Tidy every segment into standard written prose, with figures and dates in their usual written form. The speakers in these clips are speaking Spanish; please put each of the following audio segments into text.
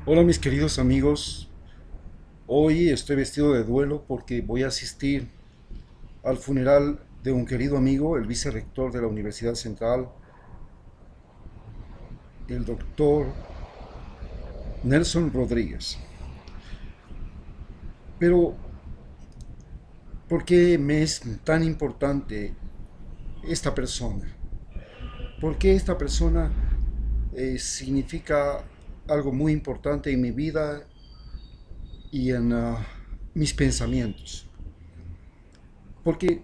Hola mis queridos amigos, hoy estoy vestido de duelo porque voy a asistir al funeral de un querido amigo, el vicerrector de la Universidad Central, el doctor Nelson Rodríguez. Pero, ¿por qué me es tan importante esta persona? ¿Por qué esta persona significa algo muy importante en mi vida y en mis pensamientos? Porque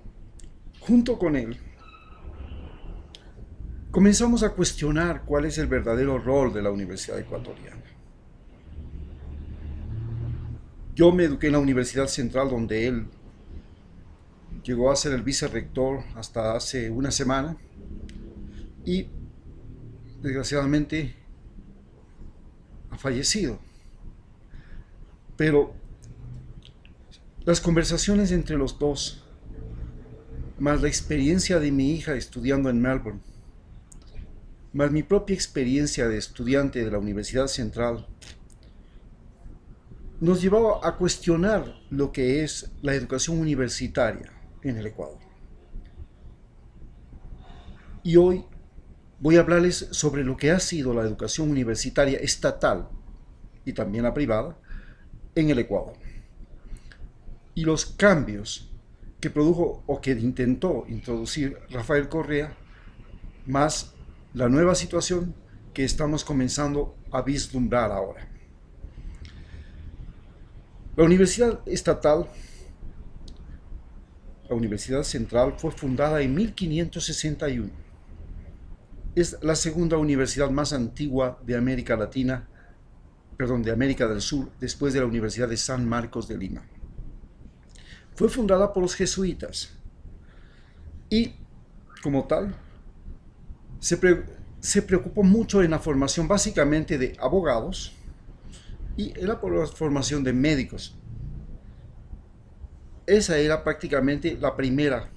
junto con él comenzamos a cuestionar cuál es el verdadero rol de la Universidad Ecuatoriana. Yo me eduqué en la Universidad Central donde él llegó a ser el vicerrector hasta hace una semana y desgraciadamente ha fallecido. Pero las conversaciones entre los dos, más la experiencia de mi hija estudiando en Melbourne, más mi propia experiencia de estudiante de la Universidad Central, nos llevaba a cuestionar lo que es la educación universitaria en el Ecuador. Y hoy voy a hablarles sobre lo que ha sido la educación universitaria estatal y también la privada en el Ecuador y los cambios que produjo o que intentó introducir Rafael Correa, más la nueva situación que estamos comenzando a vislumbrar ahora. La Universidad Estatal, la Universidad Central, fue fundada en 1561. Es la segunda universidad más antigua de América Latina, perdón, de América del Sur, después de la Universidad de San Marcos de Lima. Fue fundada por los jesuitas y, como tal, se, pre se preocupó mucho en la formación básicamente de abogados y en la formación de médicos. Esa era prácticamente la primera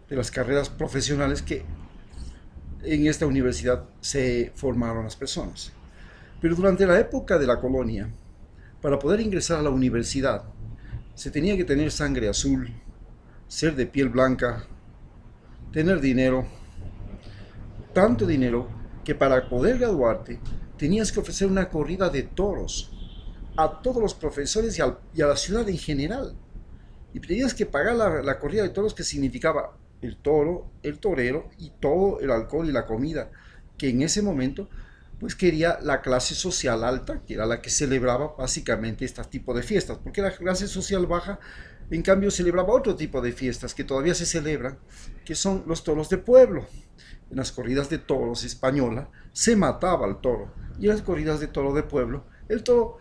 de las carreras profesionales que en esta universidad se formaron las personas. Pero durante la época de la colonia, para poder ingresar a la universidad, se tenía que tener sangre azul, ser de piel blanca, tener dinero, tanto dinero que para poder graduarte tenías que ofrecer una corrida de toros a todos los profesores y a la ciudad en general. Y tenías que pagar la corrida de toros, que significaba el toro, el torero y todo el alcohol y la comida que en ese momento pues quería la clase social alta, que era la que celebraba básicamente este tipo de fiestas, porque la clase social baja en cambio celebraba otro tipo de fiestas que todavía se celebran, que son los toros de pueblo. En las corridas de toros española se mataba al toro, y en las corridas de toro de pueblo el toro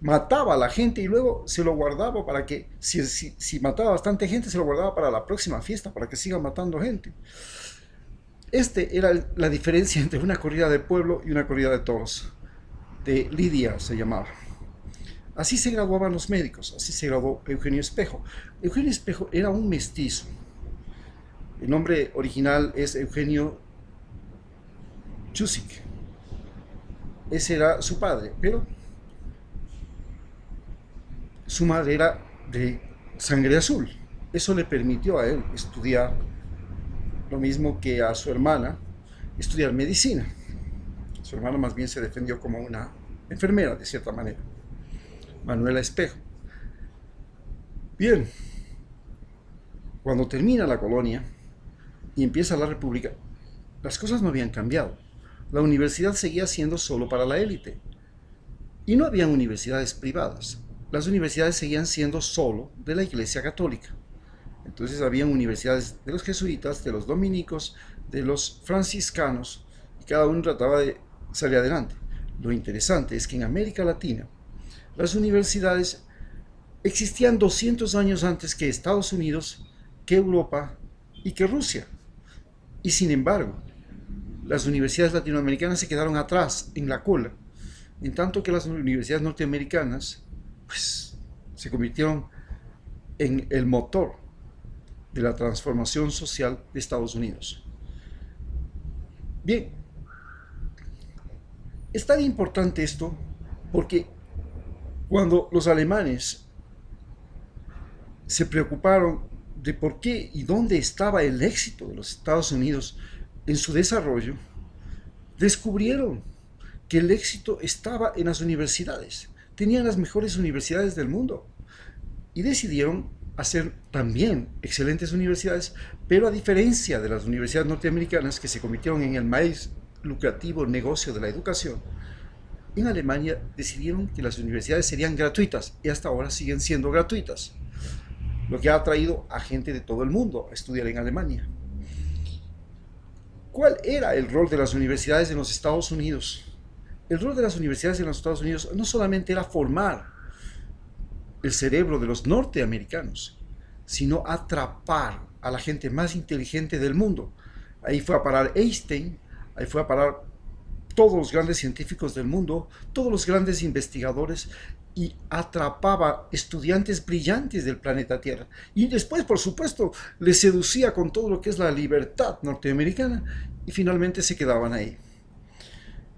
mataba a la gente y luego se lo guardaba para que, si mataba bastante gente, se lo guardaba para la próxima fiesta, para que siga matando gente. Este era la diferencia entre una corrida de pueblo y una corrida de toros. De Lidia se llamaba. Así se graduaban los médicos, así se graduó Eugenio Espejo. Eugenio Espejo era un mestizo. El nombre original es Eugenio Chusik. Ese era su padre, pero su madre era de sangre azul. Eso le permitió a él estudiar lo mismo que a su hermana, estudiar medicina. Su hermana más bien se defendió como una enfermera, de cierta manera. Manuela Espejo. Bien, cuando termina la colonia y empieza la república, las cosas no habían cambiado. La universidad seguía siendo solo para la élite. Y no había universidades privadas. Las universidades seguían siendo solo de la Iglesia Católica. Entonces habían universidades de los jesuitas, de los dominicos, de los franciscanos, y cada uno trataba de salir adelante. Lo interesante es que en América Latina las universidades existían 200 años antes que Estados Unidos, que Europa y que Rusia. Y sin embargo, las universidades latinoamericanas se quedaron atrás, en la cola, en tanto que las universidades norteamericanas pues, se convirtieron en el motor de la transformación social de Estados Unidos. Bien, es tan importante esto Porque cuando los alemanes se preocuparon de por qué y dónde estaba el éxito de los Estados Unidos en su desarrollo, descubrieron que el éxito estaba en las universidades. Tenían las mejores universidades del mundo y decidieron hacer también excelentes universidades, pero a diferencia de las universidades norteamericanas que se convirtieron en el más lucrativo negocio de la educación, en Alemania decidieron que las universidades serían gratuitas y hasta ahora siguen siendo gratuitas, lo que ha atraído a gente de todo el mundo a estudiar en Alemania. ¿Cuál era el rol de las universidades en los Estados Unidos? El rol de las universidades en los Estados Unidos no solamente era formar el cerebro de los norteamericanos, sino atrapar a la gente más inteligente del mundo. Ahí fue a parar Einstein, ahí fue a parar todos los grandes científicos del mundo, todos los grandes investigadores, y atrapaba estudiantes brillantes del planeta Tierra. Y después, por supuesto, les seducía con todo lo que es la libertad norteamericana y finalmente se quedaban ahí.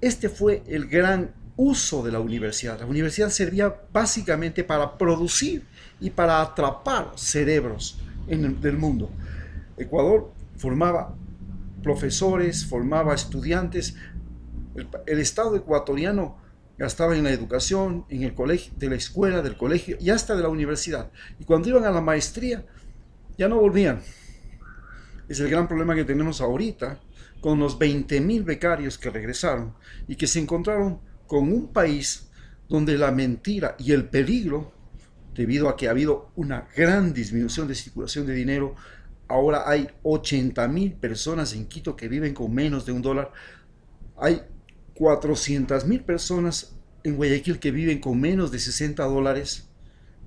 Este fue el gran uso de la universidad. La universidad servía básicamente para producir y para atrapar cerebros del mundo. Ecuador formaba profesores, formaba estudiantes. El Estado ecuatoriano gastaba en la educación, en el colegio, de la escuela, del colegio y hasta de la universidad. Y cuando iban a la maestría, ya no volvían. Es el gran problema que tenemos ahorita con los 20.000 becarios que regresaron y que se encontraron con un país donde la mentira y el peligro, debido a que ha habido una gran disminución de circulación de dinero, ahora hay 80.000 personas en Quito que viven con menos de $1. Hay 400.000 personas en Guayaquil que viven con menos de $60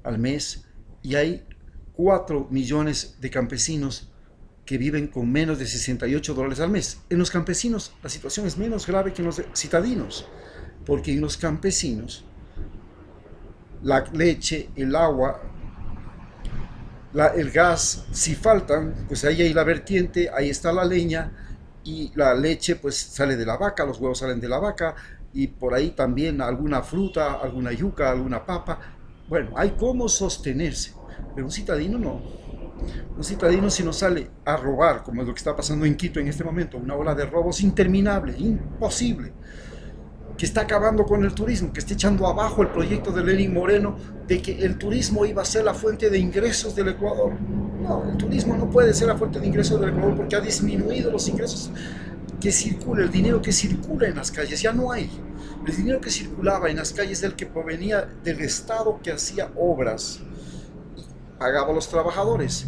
al mes y hay 4 millones de campesinos que viven con menos de $68 al mes. En los campesinos la situación es menos grave que en los citadinos, porque en los campesinos la leche, el agua, el gas, si faltan, pues ahí hay la vertiente, ahí está la leña, y la leche pues sale de la vaca, los huevos salen de la vaca, y por ahí también alguna fruta, alguna yuca, alguna papa. Bueno, hay cómo sostenerse, pero un citadino no. Un citadino, si no sale a robar, como es lo que está pasando en Quito en este momento, una ola de robos interminable, imposible, que está acabando con el turismo, que está echando abajo el proyecto de Lenín Moreno de que el turismo iba a ser la fuente de ingresos del Ecuador. No, el turismo no puede ser la fuente de ingresos del Ecuador porque ha disminuido los ingresos que circula, el dinero que circula en las calles, ya no hay. El dinero que circulaba en las calles del que provenía del Estado que hacía obras y pagaba a los trabajadores.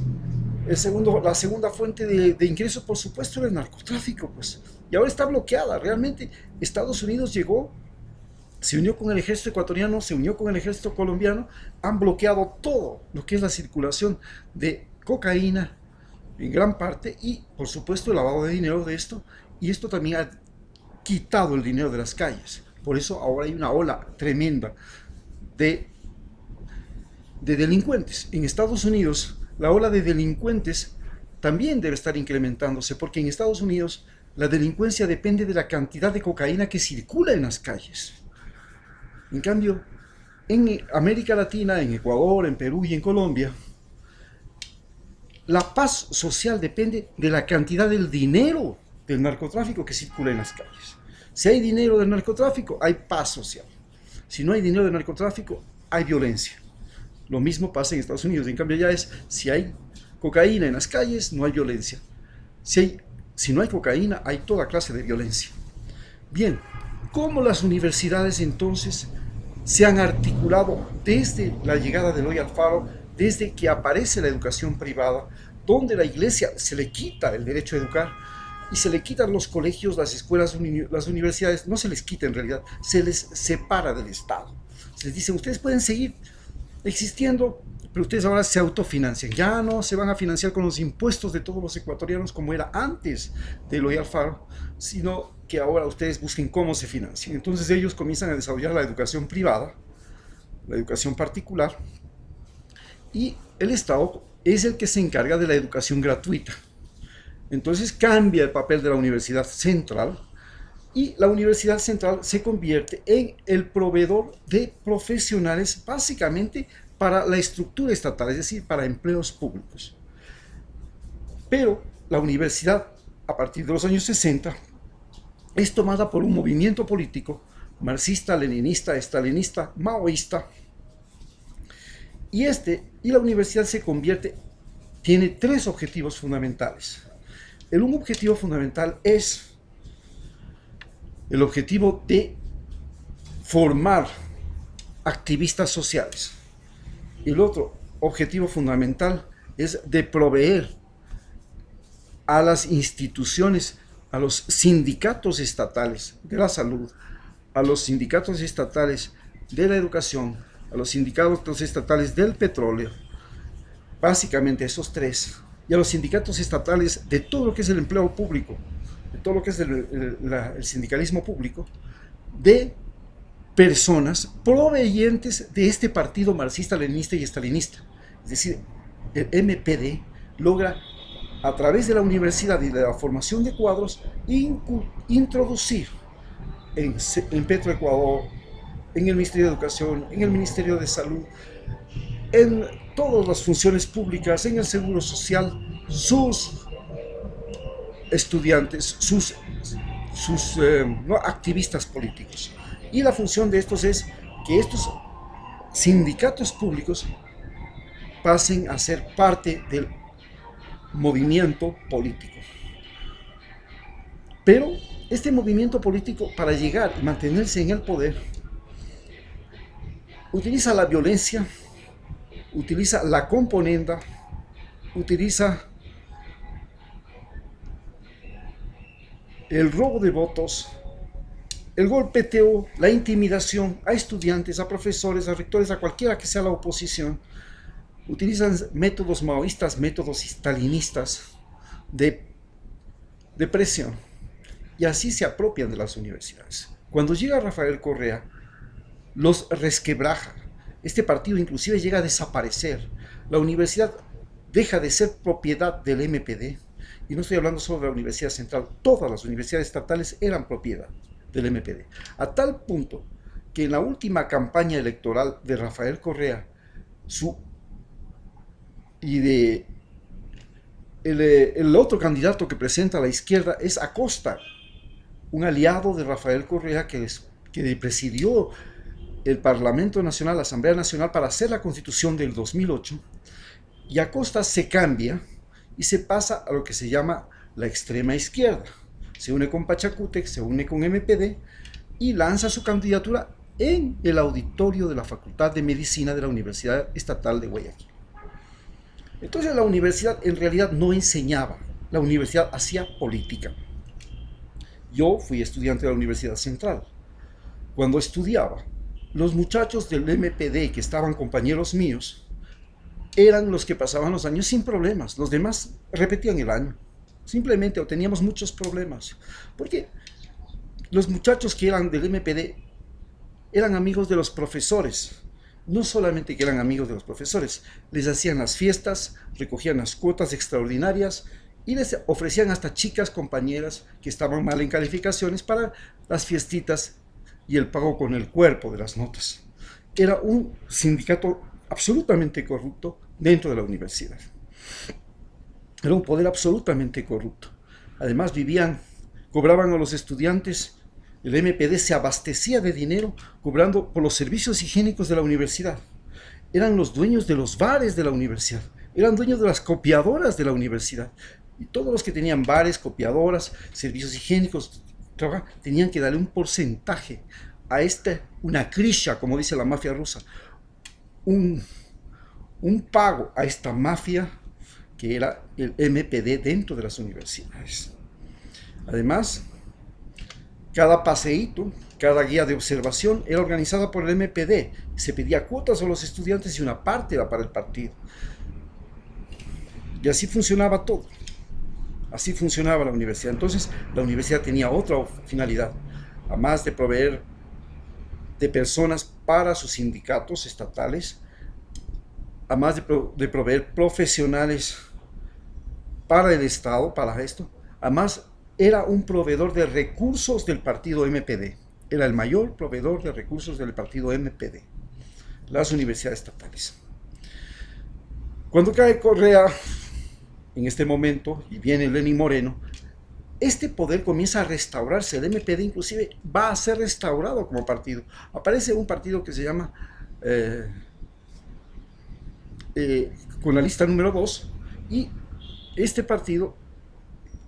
La segunda fuente de ingresos, por supuesto, era el narcotráfico, pues. Y ahora está bloqueada. Realmente Estados Unidos llegó, se unió con el ejército ecuatoriano, se unió con el ejército colombiano, han bloqueado todo lo que es la circulación de cocaína en gran parte y, por supuesto, el lavado de dinero de esto. Y esto también ha quitado el dinero de las calles. Por eso ahora hay una ola tremenda de delincuentes. En Estados Unidos, la ola de delincuentes también debe estar incrementándose, porque en Estados Unidos la delincuencia depende de la cantidad de cocaína que circula en las calles. En cambio, en América Latina, en Ecuador, en Perú y en Colombia, la paz social depende de la cantidad del dinero del narcotráfico que circula en las calles. Si hay dinero del narcotráfico, hay paz social. Si no hay dinero del narcotráfico, hay violencia. Lo mismo pasa en Estados Unidos. En cambio, ya es, si hay cocaína en las calles, no hay violencia. Si no hay cocaína, hay toda clase de violencia. Bien, ¿cómo las universidades entonces se han articulado desde la llegada de Eloy Alfaro, desde que aparece la educación privada, donde la iglesia se le quita el derecho a educar y se le quitan los colegios, las escuelas, las universidades? No se les quita en realidad, se les separa del Estado. Se les dice, ustedes pueden seguir existiendo, pero ustedes ahora se autofinancian. Ya no se van a financiar con los impuestos de todos los ecuatorianos como era antes de Eloy Alfaro, sino que ahora ustedes busquen cómo se financian. Entonces ellos comienzan a desarrollar la educación privada, la educación particular, y el Estado es el que se encarga de la educación gratuita. Entonces cambia el papel de la universidad central y la Universidad Central se convierte en el proveedor de profesionales básicamente para la estructura estatal, es decir, para empleos públicos. Pero la universidad, a partir de los años 60, es tomada por un movimiento político marxista, leninista, estalinista, maoísta, y la universidad se convierte, tiene tres objetivos fundamentales. Un objetivo fundamental es el objetivo de formar activistas sociales. El otro objetivo fundamental es de proveer a las instituciones, a los sindicatos estatales de la salud, a los sindicatos estatales de la educación, a los sindicatos estatales del petróleo, básicamente esos tres, y a los sindicatos estatales de todo lo que es el empleo público, de todo lo que es el sindicalismo público, de personas provenientes de este partido marxista, leninista y estalinista. Es decir, el MPD logra, a través de la universidad y de la formación de cuadros, introducir en Petroecuador, en el Ministerio de Educación, en el Ministerio de Salud, en todas las funciones públicas, en el Seguro Social, sus estudiantes, sus activistas políticos. Y la función de estos es que estos sindicatos públicos pasen a ser parte del movimiento político. Pero este movimiento político, para llegar y mantenerse en el poder, utiliza la violencia, utiliza la componenda, utiliza el robo de votos, el golpeteo, la intimidación a estudiantes, a profesores, a rectores, a cualquiera que sea la oposición. Utilizan métodos maoístas, métodos stalinistas de presión, y así se apropian de las universidades. Cuando llega Rafael Correa, los resquebraja. Este partido inclusive llega a desaparecer. La universidad deja de ser propiedad del MPD, y no estoy hablando solo de la Universidad Central, todas las universidades estatales eran propiedad del MPD, a tal punto que en la última campaña electoral de Rafael Correa el otro candidato que presenta a la izquierda es Acosta, un aliado de Rafael Correa que presidió el Parlamento Nacional, la Asamblea Nacional, para hacer la Constitución del 2008, y Acosta se cambia y se pasa a lo que se llama la extrema izquierda. Se une con Pachacútec, se une con MPD y lanza su candidatura en el auditorio de la Facultad de Medicina de la Universidad Estatal de Guayaquil. Entonces la universidad en realidad no enseñaba, la universidad hacía política. Yo fui estudiante de la Universidad Central. Cuando estudiaba, los muchachos del MPD, que estaban compañeros míos, eran los que pasaban los años sin problemas. Los demás repetían el año, simplemente, o teníamos muchos problemas. Porque los muchachos que eran del MPD eran amigos de los profesores. No solamente que eran amigos de los profesores, les hacían las fiestas, recogían las cuotas extraordinarias y les ofrecían hasta chicas compañeras que estaban mal en calificaciones para las fiestitas y el pago con el cuerpo de las notas. Era un sindicato absolutamente corrupto dentro de la universidad. Era un poder absolutamente corrupto. Además cobraban a los estudiantes. El MPD se abastecía de dinero cobrando por los servicios higiénicos de la universidad. Eran los dueños de los bares de la universidad. Eran dueños de las copiadoras de la universidad. Y todos los que tenían bares, copiadoras, servicios higiénicos, tenían que darle un porcentaje a una krisha, como dice la mafia rusa, un pago a esta mafia que era el MPD dentro de las universidades. Además, cada paseíto, cada guía de observación era organizada por el MPD. Se pedía cuotas a los estudiantes y una parte era para el partido. Y así funcionaba todo. Así funcionaba la universidad. Entonces, la universidad tenía otra finalidad. Además de proveer de personas para sus sindicatos estatales, además de proveer profesionales para el Estado, para esto, además era un proveedor de recursos del partido MPD. Era el mayor proveedor de recursos del partido MPD, las universidades estatales. Cuando cae Correa, en este momento, y viene Lenín Moreno, este poder comienza a restaurarse. El MPD inclusive va a ser restaurado como partido. Aparece un partido que se llama, con la lista número 2, y este partido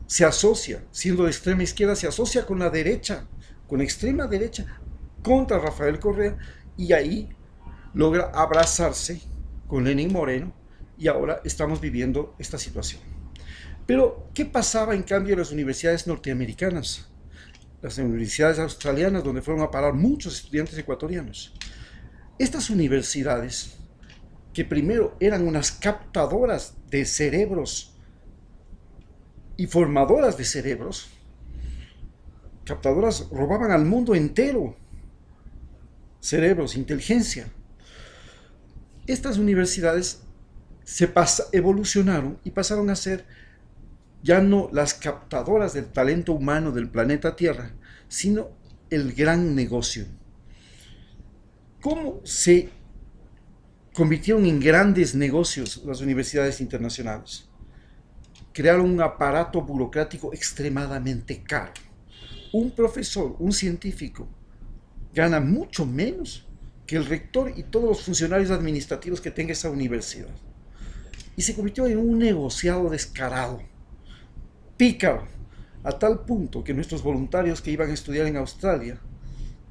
se asocia, siendo de extrema izquierda, se asocia con la derecha, con la extrema derecha, contra Rafael Correa, y ahí logra abrazarse con Lenín Moreno, y ahora estamos viviendo esta situación. Pero, ¿qué pasaba en cambio en las universidades norteamericanas? Las universidades australianas, donde fueron a parar muchos estudiantes ecuatorianos. Estas universidades, que primero eran unas captadoras de cerebros y formadoras de cerebros, captadoras, robaban al mundo entero cerebros, inteligencia. Estas universidades evolucionaron y pasaron a ser ya no las captadoras del talento humano del planeta Tierra, sino el gran negocio. ¿Cómo se convirtieron en grandes negocios las universidades internacionales? Crearon un aparato burocrático extremadamente caro. Un profesor, un científico, gana mucho menos que el rector y todos los funcionarios administrativos que tenga esa universidad. Y se convirtió en un negociado descarado, pícaro, a tal punto que nuestros voluntarios que iban a estudiar en Australia,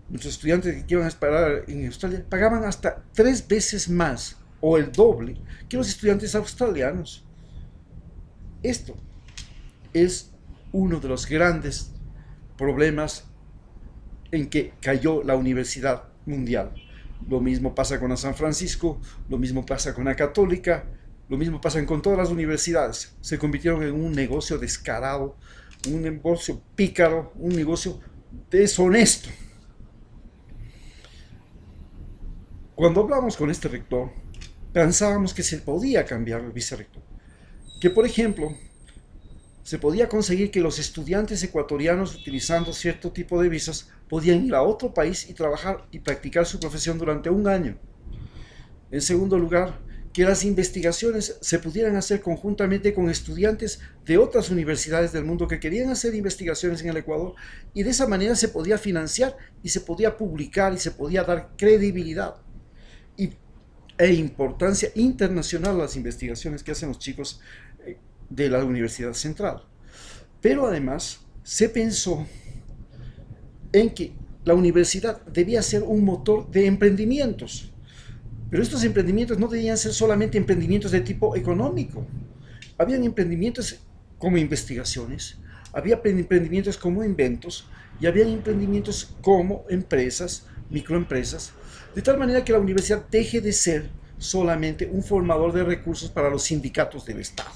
nuestros estudiantes que iban a esperar en Australia, pagaban hasta 3 veces más o el doble que los estudiantes australianos. Esto es uno de los grandes problemas en que cayó la universidad mundial. Lo mismo pasa con la San Francisco, lo mismo pasa con la Católica, lo mismo pasa con todas las universidades. Se convirtieron en un negocio descarado, un negocio pícaro, un negocio deshonesto. Cuando hablamos con este rector, pensábamos que se podía cambiar el vicerrector. Que, por ejemplo, se podía conseguir que los estudiantes ecuatorianos, utilizando cierto tipo de visas, podían ir a otro país y trabajar y practicar su profesión durante 1 año. En segundo lugar, que las investigaciones se pudieran hacer conjuntamente con estudiantes de otras universidades del mundo que querían hacer investigaciones en el Ecuador, y de esa manera se podía financiar y se podía publicar y se podía dar credibilidad e importancia internacional a las investigaciones que hacen los chicos de la Universidad Central. Pero además se pensó en que la universidad debía ser un motor de emprendimientos. Pero estos emprendimientos no debían ser solamente emprendimientos de tipo económico. Habían emprendimientos como investigaciones, había emprendimientos como inventos, y había emprendimientos como empresas, microempresas, de tal manera que la universidad deje de ser solamente un formador de recursos para los sindicatos del Estado.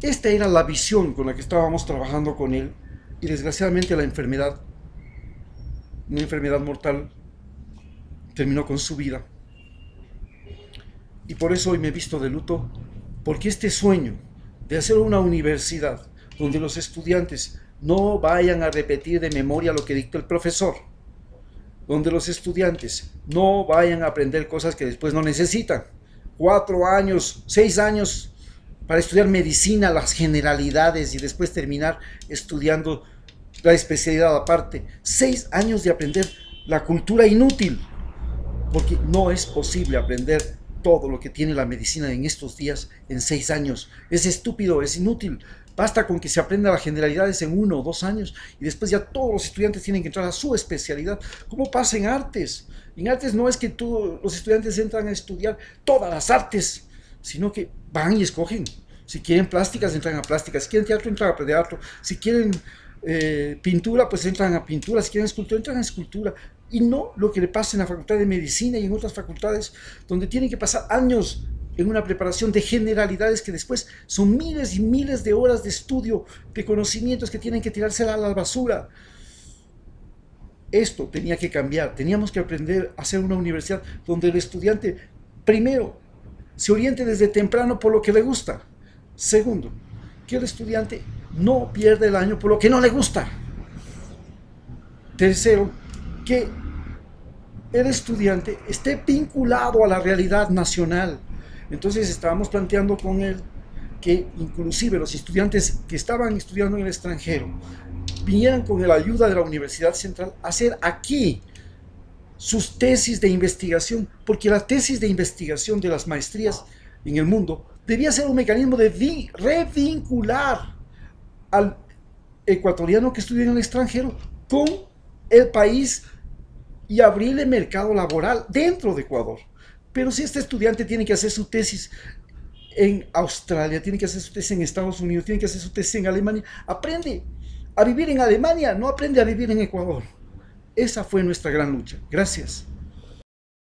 Esta era la visión con la que estábamos trabajando con él, y desgraciadamente la enfermedad, una enfermedad mortal, terminó con su vida. Y por eso hoy me he visto de luto, porque este sueño de hacer una universidad donde los estudiantes no vayan a repetir de memoria lo que dicta el profesor, donde los estudiantes no vayan a aprender cosas que después no necesitan, 4 años, 6 años para estudiar medicina, las generalidades, y después terminar estudiando la especialidad aparte, 6 años de aprender la cultura inútil, porque no es posible aprender todo lo que tiene la medicina en estos días en 6 años. Es estúpido, es inútil. Basta con que se aprenda las generalidades en 1 o 2 años, y después ya todos los estudiantes tienen que entrar a su especialidad. ¿Cómo pasa en artes? En artes no es que todos los estudiantes entran a estudiar todas las artes, sino que van y escogen. Si quieren plásticas, entran a plásticas. Si quieren teatro, entran a teatro. Si quieren pintura, pues entran a pintura. Si quieren escultura, entran a escultura. Y no lo que le pasa en la Facultad de Medicina y en otras facultades, donde tienen que pasar años en una preparación de generalidades que después son miles y miles de horas de estudio, de conocimientos que tienen que tirársela a la basura. Esto tenía que cambiar. Teníamos que aprender a hacer una universidad donde el estudiante, primero, se oriente desde temprano por lo que le gusta. Segundo, que el estudiante no pierda el año por lo que no le gusta. Tercero, que el estudiante esté vinculado a la realidad nacional. Entonces estábamos planteando con él que inclusive los estudiantes que estaban estudiando en el extranjero vinieran con la ayuda de la Universidad Central a hacer aquí sus tesis de investigación, porque la tesis de investigación de las maestrías en el mundo debía ser un mecanismo de revincular al ecuatoriano que estudia en el extranjero con el país y abrirle mercado laboral dentro de Ecuador. Pero si este estudiante tiene que hacer su tesis en Australia, tiene que hacer su tesis en Estados Unidos, tiene que hacer su tesis en Alemania, aprende a vivir en Alemania, no aprende a vivir en Ecuador. Esa fue nuestra gran lucha. Gracias.